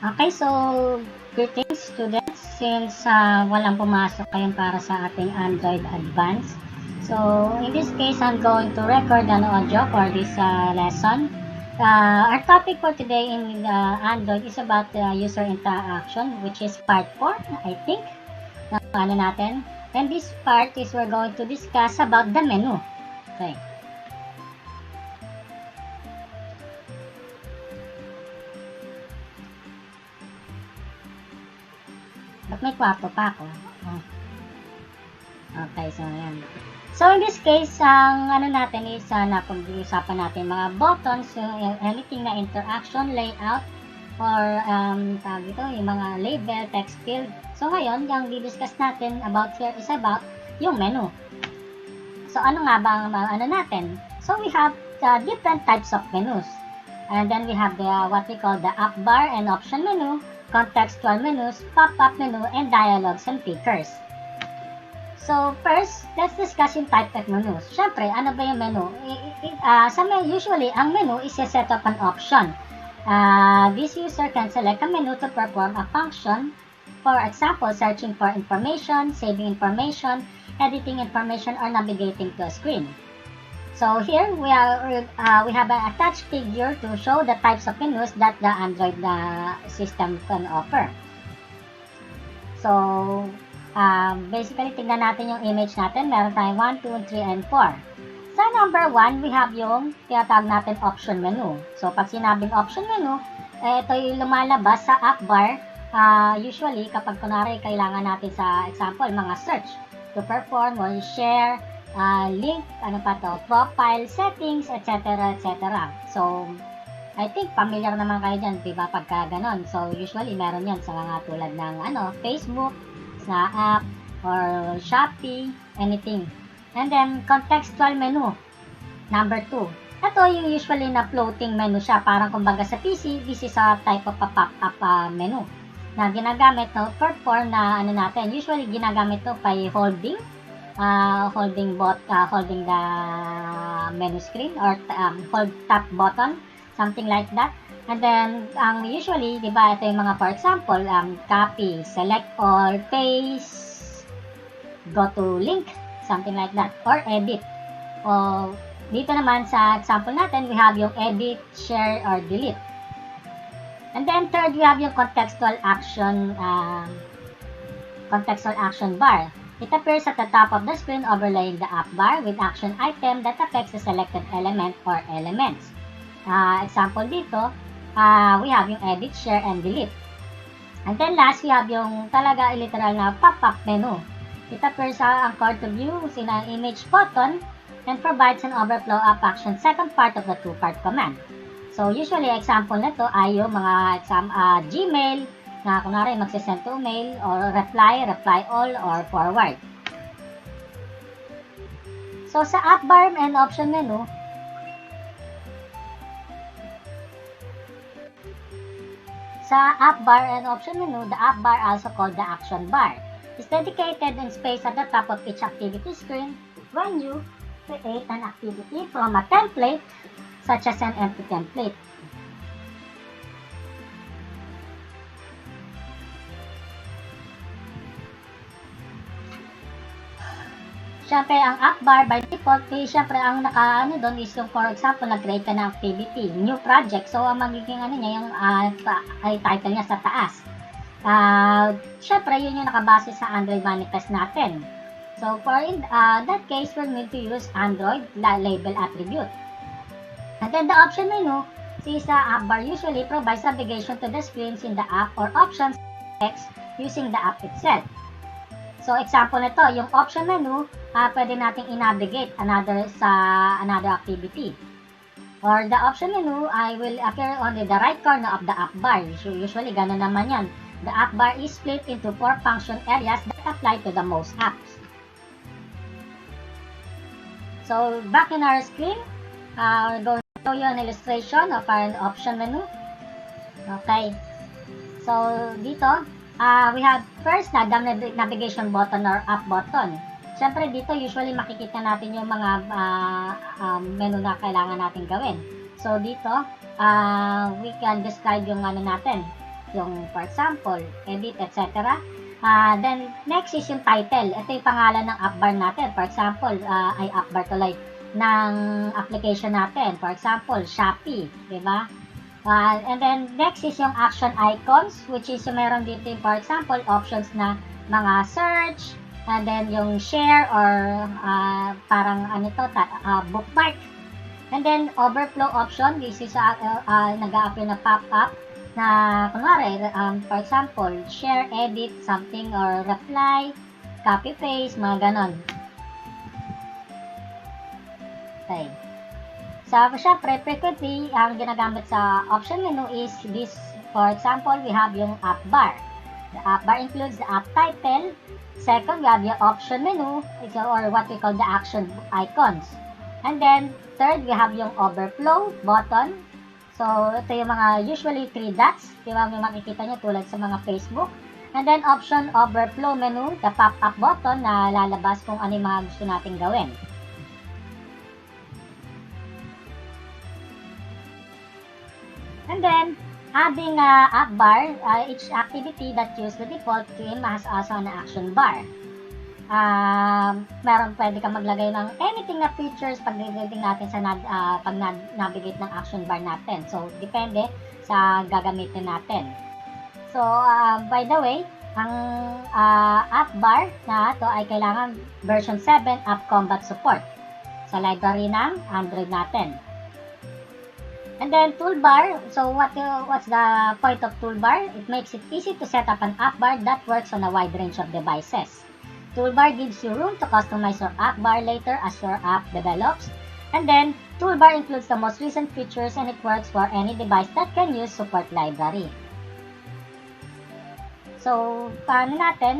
Okay, so greetings students. Since walang pumasok ngayon para sa ating Android Advanced. So in this case, I'm going to record an audio for this lesson. Our topic for today in Android is about user interaction, which is part 4, I think. Natin. And this part is we're going to discuss about the menu. Okay. Ba't may kwarto pa ako? Oh. Okay, so ayan. So in this case, ang ano natin is napag-uusapan natin mga buttons, anything na interaction, layout, or tawag ito, yung mga label, text field. So ngayon, yung di-discuss natin about here is about yung menu. So ano nga ba ang ano natin? So we have different types of menus. And then we have the what we call the app bar and option menu, contextual menus, pop-up menu, and dialogues and pickers. So first, let's discuss yung type of menus. Siyempre, ano ba yung menu? Usually, ang menu is a set of an option. This user can select a menu to perform a function. For example, searching for information, saving information, editing information, or navigating to a screen. So here we have an attached figure to show the types of menus that the Android system can offer. So basically, tingnan natin yung image natin. Meron tayong 1, 2, 3, and 4. Sa number 1, we have yung tinatawag natin option menu. So pag sinabing option menu, ito yung lumalabas sa app bar. Usually, kapag kunwari kailangan natin sa example, mga search to perform or share, link, profile, settings, etc. etc. So, I think familiar naman kayo dyan, diba, pagka ganon. So, usually, meron yan sa mga tulad ng Facebook, sa app, or Shopee, anything. And then, contextual menu, number 2. Ito yung usually na floating menu siya, parang kumbaga sa PC, this is a type of a pop-up menu na ginagamit perform na natin. Usually, ginagamit to by holding the menu screen or hold top button, something like that. And then, usually, di ba, ito yung mga, for example, copy, select all, paste, go to link, something like that, or edit. O, dito naman sa example natin, we have yung edit, share, or delete. And then, third, we have yung contextual action bar. It appears at the top of the screen overlaying the app bar with action item that affects the selected element or elements. Example dito, we have yung edit, share, and delete. And then last, we have yung talaga literal na pop-up menu. It appears anchored to view in an image button and provides an overflow of action second part of the two-part command. So usually, example nito ay yung mga Gmail na kunwari magsisend to mail or reply all, or forward. So sa app bar and option menu, the app bar, also called the action bar, is dedicated in space at the top of each activity screen when you create an activity from a template, such as an empty template. Siyempre, ang app bar by default, siyempre, ang doon is yung, for example, nag-create ka ng activity, new project. So, ang magiging niya, yung title niya sa taas. Siyempre, yun yung nakabase sa Android manifest natin. So, for that case, we'll need to use Android label attribute. And then, the option menu, sa app bar usually provides navigation to the screens in the app or options text using the app itself. So, example nito, yung option menu, pwede nating i-navigate another activity. Or the option menu will appear on the right corner of the app bar. Usually, ganun naman yan. The app bar is split into 4 function areas that apply to the most apps. So, back in our screen, we're going to show you an illustration of our option menu. Okay. So, dito, we have first the navigation button or up button. Siyempre dito usually makikita natin yung mga menu na kailangan natin gawin. So dito we can describe yung natin. yung for example, edit, etc. Then, next is yung title. Ito yung pangalan ng app bar natin. For example, ay app bar tuloy ng application natin. For example, Shopee, di ba? And then, next is yung action icons, which is yung meron dito yung, for example, options na mga search, and then yung share or parang ano to, bookmark. And then, overflow option, this is nag-a-appear na pop-up na, kunwari, for example, share, edit, something, or reply, copy-paste, mga ganon. Okay. So, syempre, frequently, ang ginagamit sa option menu is this. For example, we have yung app bar. The app bar includes the app title. Second, we have yung option menu, or what we call the action icons. And then, third, we have yung overflow button. So, ito yung mga usually 3 dots. Di ba, may makikita nyo tulad sa mga Facebook. And then, option overflow menu, the pop-up button na lalabas kung ano yung mga gusto natin gawin. And then, adding app bar, each activity that use the default theme has also an action bar. Meron pwede kang maglagay ng anything na features pag-editing natin sa pag-navigate ng action bar natin. So, depende sa gagamitin natin. So, by the way, ang app bar na ito ay kailangan version 7 App Combat support sa library ng Android natin. And then toolbar, so what's the point of toolbar? It makes it easy to set up an app bar that works on a wide range of devices. Toolbar gives you room to customize your app bar later as your app develops. And then, toolbar includes the most recent features and it works for any device that can use support library. So, paano natin,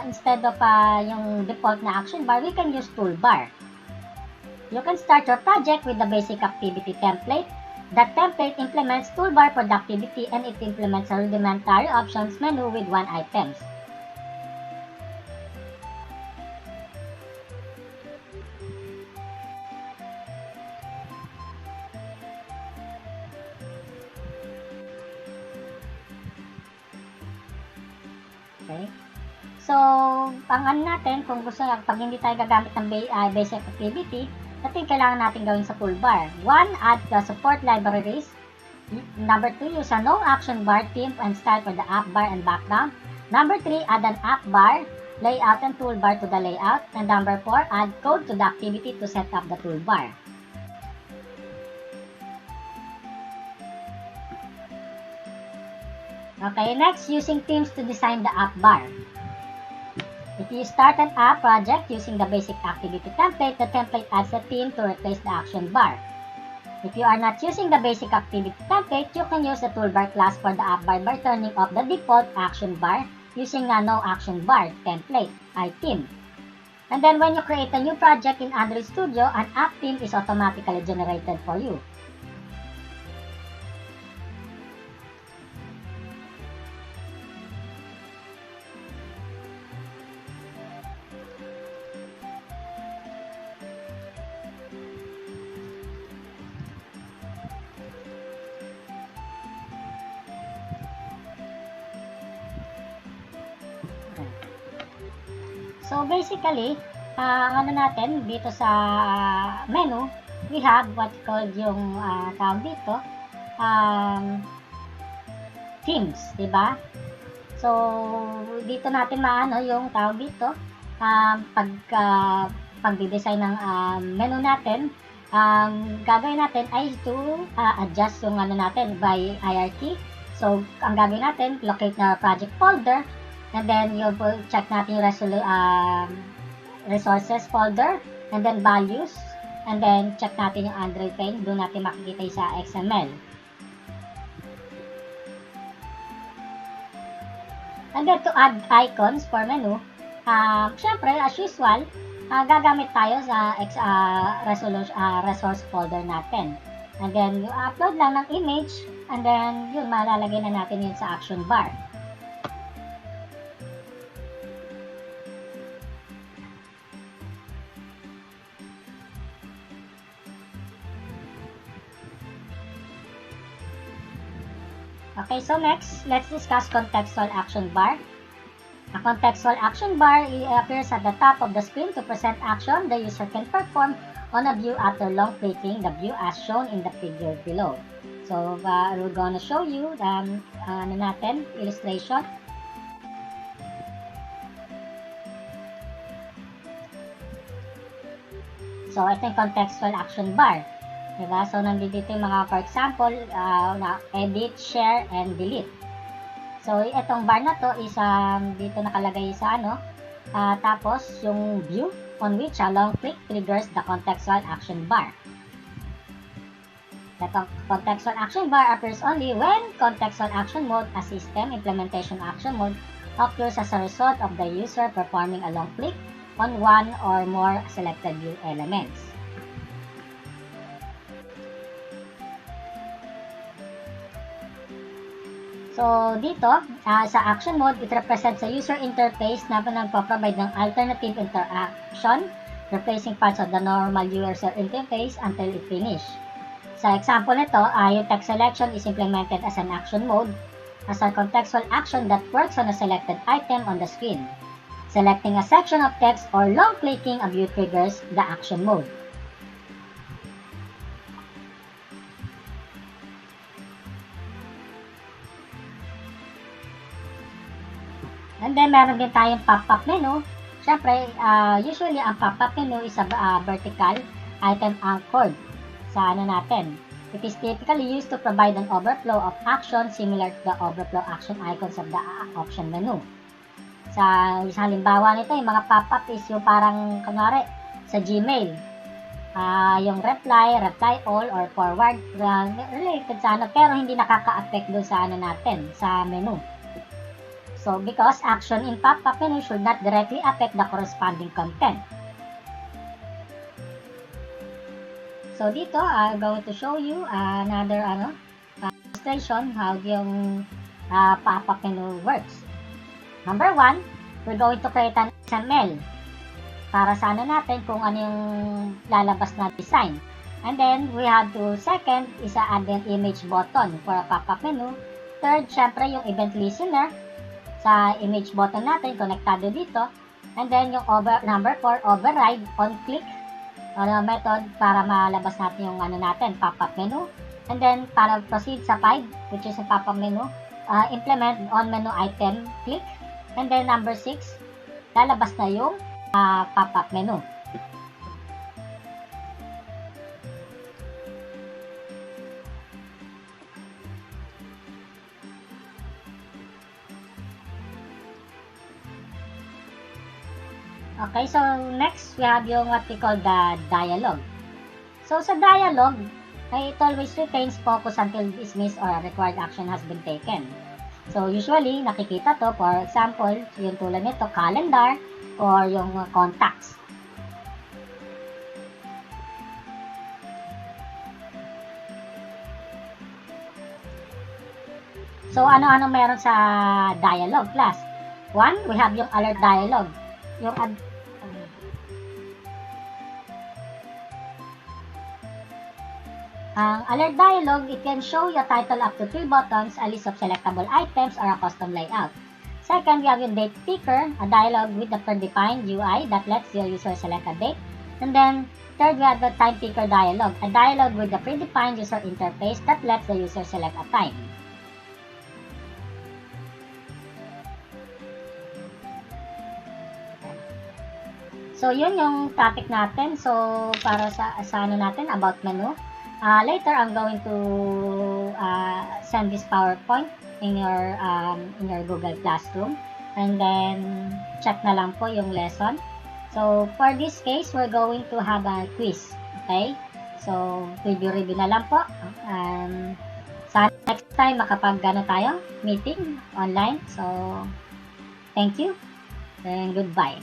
instead of yung default na action bar, we can use toolbar. You can start your project with the basic activity template. That template implements toolbar productivity and it implements a rudimentary options menu with 1 items. Okay. So, ang natin, kung gusto pag hindi tayo gagamit ng basic activity, ito yung kailangan natin gawin sa toolbar. 1. Add the support libraries. Number 2. Use a no action bar theme and style for the app bar and background. Number 3. Add an app bar, layout and toolbar to the layout. And number 4. Add code to the activity to set up the toolbar. Okay, next, using themes to design the app bar. If you start an app project using the basic activity template, the template adds a theme to replace the action bar. If you are not using the basic activity template, you can use the toolbar class for the app bar by turning off the default action bar using a no action bar template, theme. And then when you create a new project in Android Studio, an app theme is automatically generated for you. So basically, ang ano natin dito sa menu, we have what called yung tawag dito, themes, di ba? So dito natin maano yung tawag dito, pag-design ng menu natin, gagawin natin ay to adjust yung ano natin by hierarchy. So ang gagawin natin, locate na project folder. And then, you'll check natin yung resources folder, and then values, and then check natin yung Android pane, doon natin makikita sa XML. And then, to add icons for menu, syempre, as usual, gagamit tayo sa resource folder natin. And then, you upload lang ng image, and then, yun, malalagay na natin yun sa action bar. Okay, so next, let's discuss contextual action bar. A contextual action bar appears at the top of the screen to present action the user can perform on a view after long clicking the view as shown in the figure below. So, we're gonna show you the illustration. So, ito yung contextual action bar. Diba? So, nandito yung mga, for example, na edit, share, and delete. So, itong bar na to is dito nakalagay sa tapos yung view on which a long click triggers the contextual action bar. The contextual action bar appears only when contextual action mode, a system implementation action mode, occurs as a result of the user performing a long click on one or more selected view elements. So, dito, sa action mode, it represents a user interface na nagpo-provide ng alternative interaction, replacing parts of the normal user interface until it finish. Sa example nito, yung text selection is implemented as an action mode, as a contextual action that works on a selected item on the screen. Selecting a section of text or long clicking a view triggers the action mode. And then, meron din tayong pop-up menu. Siyempre, usually, ang pop-up menu is a vertical item anchored sa natin. It is typically used to provide an overflow of action similar to the overflow action icons of the option menu. Sa halimbawa nito, yung mga pop-up is yung parang, kunwari, sa Gmail. Yung reply all, or forward, related sa pero hindi nakaka-affect doon sa natin, sa menu. So, because action in pop-up menu should not directly affect the corresponding content. So, dito, I'm going to show you another illustration how yung pop-up menu works. Number 1, we're going to create an XML para sa natin kung ano yung lalabas na design. And then, we have to, second, is add an image button for a pop-up menu. Third, syempre, yung event listener sa image button natin, konektado dito. And then, yung number 4, override on click method para malabas natin yung natin, pop-up menu. And then, para proceed sa 5, which is yung pop-up menu, implement on menu item click. And then, number 6, lalabas na yung pop-up menu. Okay, so next we have yung what we call the dialogue. So sa dialogue, it always retains focus until dismissed or a required action has been taken. So usually, nakikita to, for example, yung tulad nito, calendar or yung contacts. So ano-ano meron sa dialogue class? 1, we have yung alert dialogue. Yung alert dialog, it can show your title up to 3 buttons, a list of selectable items, or a custom layout. Second, we have yung date picker, a dialog with the predefined UI that lets your user select a date. And then, third, we have the time picker dialog, a dialog with the predefined user interface that lets the user select a time. So, yun yung topic natin. So, para sa natin, about menu. Later, I'm going to send this PowerPoint in your Google Classroom. And then, check na lang po yung lesson. So, for this case, we're going to have a quiz. Okay? So, review na lang po. Sa next time, tayo, meeting online. So, thank you and goodbye.